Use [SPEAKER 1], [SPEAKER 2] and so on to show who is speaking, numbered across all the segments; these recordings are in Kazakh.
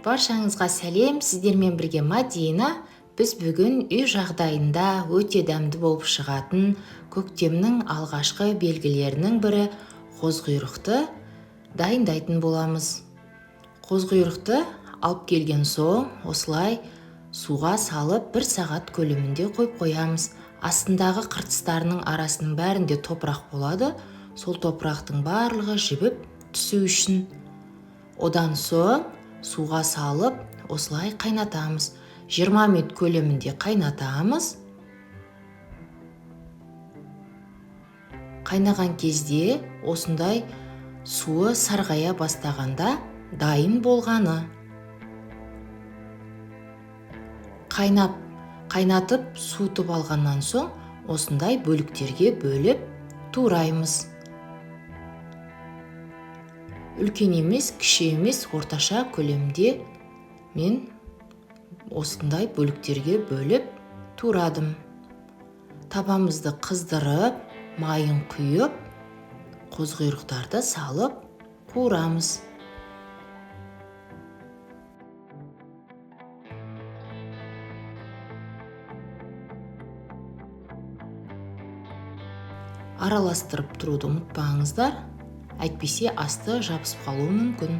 [SPEAKER 1] Баршаңызға сәлем, сіздермен бірге Мадина. Біз бүгін үй жағдайында өте дәмді болып шығатын көктемнің алғашқы белгілерінің бірі қозқұйрықты дайындайтын боламыз. Қозқұйрықты алып келген соң осылай суға салып 1 сағат көлемінде қойып қоямыз. Астындағы қыртыстарының арасының бәрінде топырақ болады. Сол топырақтың барлығы жібіп түсу үшін. Одан соң суға салып осылай қайнатамыз. 20 минут көлемінде қайнатамыз. Қайнаған кезде осындай суы сарғая бастағанда дайын болғаны. Қайнатып суытып алғаннан соң осындай бөліктерге бөліп тураймыз. Үлкен емес, кіші емес, орташа көлемде мен осындай бөліктерге бөліп турадым. Табамызды қыздырып, майын құйып, қозқұйрықтарды салып қуырамыз. Араластырып тұруды ұмытпаңыздар, әйтпесе асты жабысып қалуы мүмкін.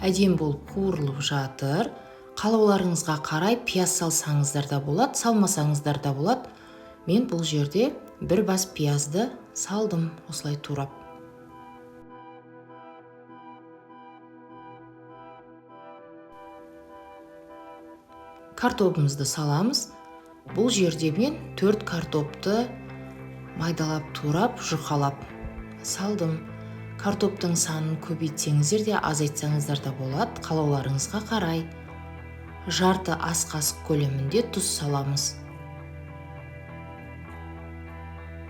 [SPEAKER 1] Әдем болып қуырылып жатыр. Қалауларыңызға қарай пияз салсаңыздар да болады, салмасаңыздар да болады. Мен бұл жерде 1 бас пиязды салдым, осылай турап. Картопымызды саламыз. Бұл жерде мен 4 картопты майдалап турап, жұқалап салдым. Картоптың санын көбейтсеңіздер де, азайтсаңыздар да болады, қалауларыңызға қарай. Жарты ас қасық көлемінде тұз саламыз.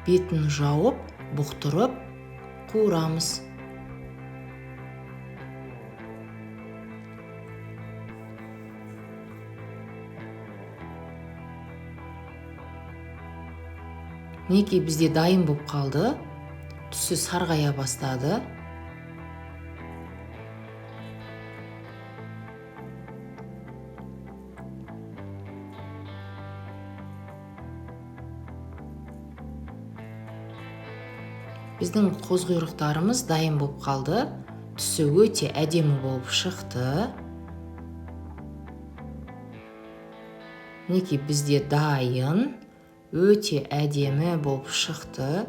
[SPEAKER 1] Бетін жауып, бұқтырып қуырамыз. Мінекей бізде дайын болып қалды. Түсі сарғая бастады. Біздің қозқұйрықтарымыз дайын болып қалды. Түсі өте әдемі болып шықты. Мінекей бізде дайын. Өте әдемі болып шықты.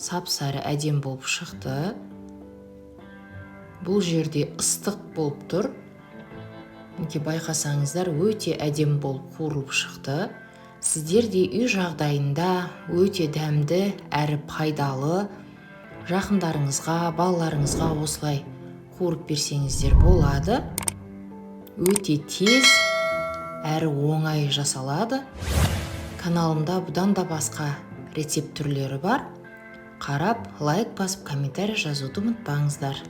[SPEAKER 1] Сап-сары әдем болып шықты. Бұл жерде ыстық болып тұр. Мінекей байқасаңыздар, өте әдем болып қуырылып шықты. Сіздер де үй жағдайында өте дәмді әрі пайдалы жақындарыңызға, балаларыңызға осылай қуырып берсеңіздер болады. Өте тез әрі оңай жасалады. Каналымда бұдан да басқа рецепт түрлері бар. Қарап, лайк басып, комментарий жазуды ұмытпаңыздар.